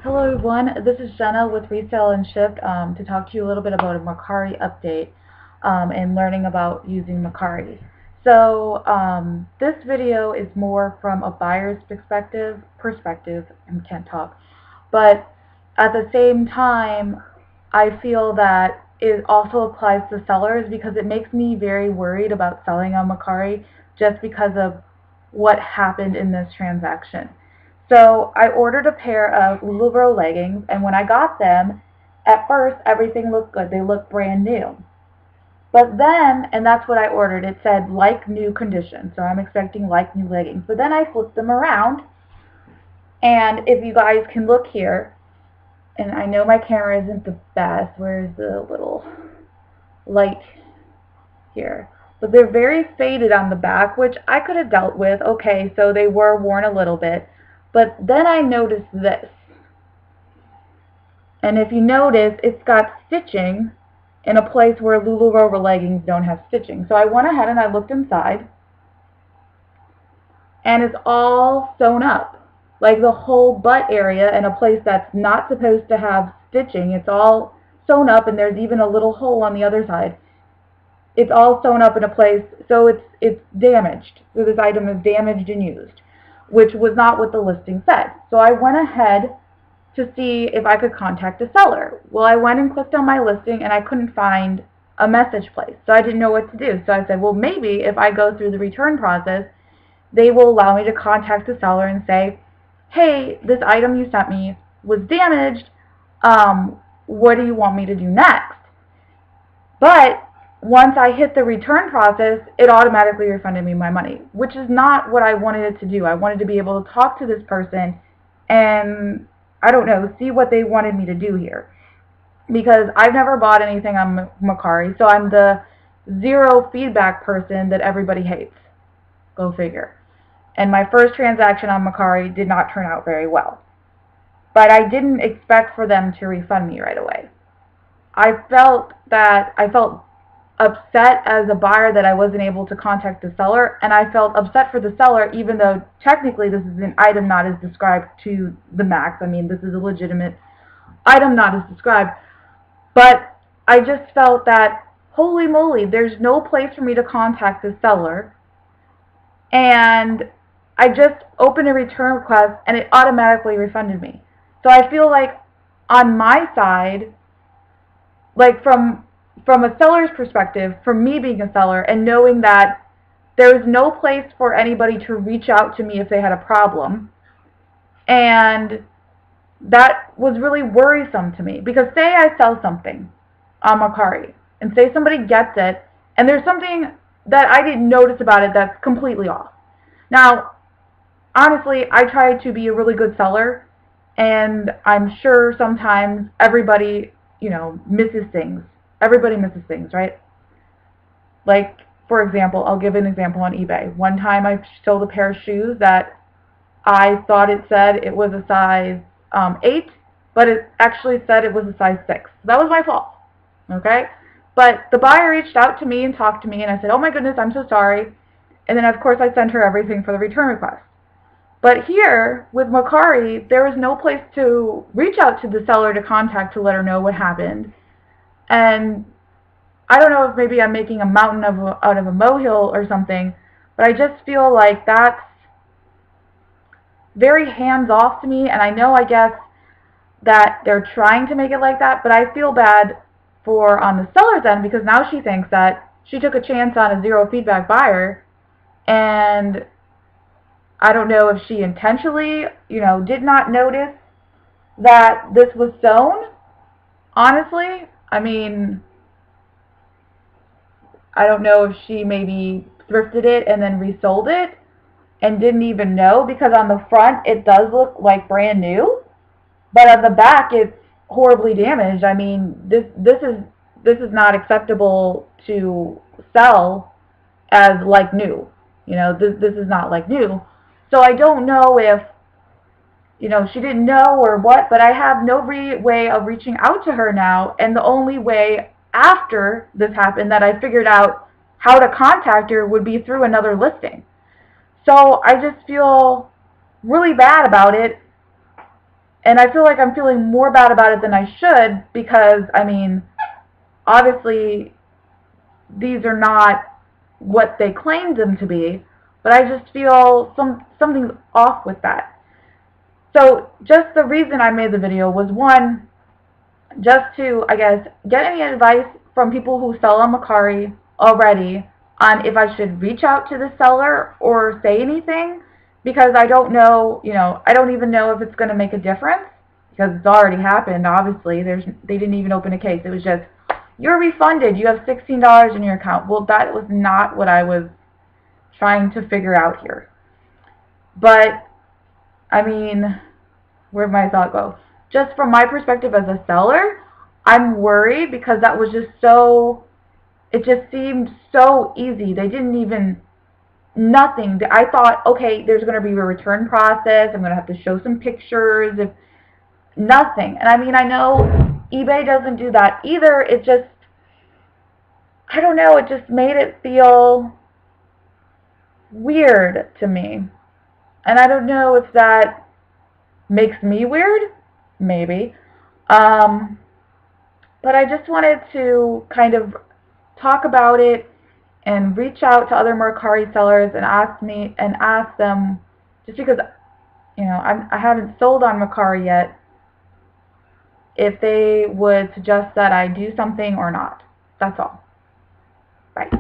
Hello everyone, this is Jenna with Resale and Shift to talk to you a little bit about a Mercari update and learning about using Mercari. This video is more from a buyer's perspective, and can't talk, but at the same time, I feel that it also applies to sellers because it makes me very worried about selling on Mercari just because of what happened in this transaction. So I ordered a pair of LuLaRoe leggings, and when I got them, at first everything looked good. They looked brand new. But then, and that's what I ordered, it said like new condition. So I'm expecting like new leggings. But then I flipped them around, and if you guys can look here, and I know my camera isn't the best. Where's the little light here? But they're very faded on the back, which I could have dealt with. Okay, so they were worn a little bit. But then I noticed this. And if you notice, it's got stitching in a place where LuLaRoe leggings don't have stitching. So I went ahead and I looked inside, and it's all sewn up. Like the whole butt area in a place that's not supposed to have stitching. It's all sewn up, and there's even a little hole on the other side. It's all sewn up in a place, so it's damaged. So this item is damaged and used, which was not what the listing said. So I went ahead to see if I could contact a seller. Well, I went and clicked on my listing, and I couldn't find a message place. So I didn't know what to do. So I said, well, maybe if I go through the return process, they will allow me to contact the seller and say, hey, this item you sent me was damaged. What do you want me to do next? But once I hit the return process, it automatically refunded me my money, which is not what I wanted it to do. I wanted to be able to talk to this person and, I don't know, see what they wanted me to do here. Because I've never bought anything on Mercari, so I'm the zero feedback person that everybody hates. Go figure. And my first transaction on Mercari did not turn out very well. But I didn't expect for them to refund me right away. I felt upset as a buyer that I wasn't able to contact the seller, and I felt upset for the seller even though technically this is an item not as described to the max. I mean, this is a legitimate item not as described. But I just felt that, holy moly, there's no place for me to contact the seller. And I just opened a return request, and it automatically refunded me. So I feel like on my side, like from a seller's perspective, from me being a seller and knowing that there was no place for anybody to reach out to me if they had a problem, and that was really worrisome to me. Because say I sell something on Mercari, and say somebody gets it, and there's something that I didn't notice about it that's completely off. Now, honestly, I try to be a really good seller, and I'm sure sometimes everybody, misses things. Everybody misses things, right? Like, for example, I'll give an example on eBay. One time I sold a pair of shoes that I thought it said it was a size 8, but it actually said it was a size 6. That was my fault, okay? But the buyer reached out to me and talked to me, and I said, oh my goodness, I'm so sorry. And then, of course, I sent her everything for the return request. But here, with Mercari, there was no place to reach out to the seller to contact to let her know what happened. And I don't know if maybe I'm making a mountain out of a molehill or something, but I just feel like that's very hands-off to me. And I know, I guess, that they're trying to make it like that, but I feel bad for on the seller's end because now she thinks that she took a chance on a zero feedback buyer, and I don't know if she intentionally, did not notice that this was sewn. Honestly, I mean, I don't know if she maybe thrifted it and then resold it and didn't even know, because on the front it does look like brand new, but on the back it's horribly damaged. I mean, this is not acceptable to sell as like new. This is not like new. So I don't know if, she didn't know or what, but I have no way of reaching out to her now. And the only way after this happened that I figured out how to contact her would be through another listing. So I just feel really bad about it. And I feel like I'm feeling more bad about it than I should because, I mean, obviously these are not what they claimed them to be, but I just feel something's off with that. So just the reason I made the video was, one, just to, I guess, get any advice from people who sell on Mercari already on if I should reach out to the seller or say anything, because I don't know, I don't even know if it's going to make a difference, because it's already happened, obviously. They didn't even open a case. It was just, you're refunded, you have $16 in your account. Well, that was not what I was trying to figure out here. But, I mean, where'd my thought go? Just from my perspective as a seller, I'm worried because that was just so, it just seemed so easy. They didn't even, nothing. I thought, okay, there's going to be a return process. I'm going to have to show some pictures. Nothing. And I mean, I know eBay doesn't do that either. It just, I don't know, it just made it feel weird to me. And I don't know if that makes me weird, maybe. But I just wanted to kind of talk about it and reach out to other Mercari sellers and ask them, just because, I haven't sold on Mercari yet, if they would suggest that I do something or not. That's all. Bye.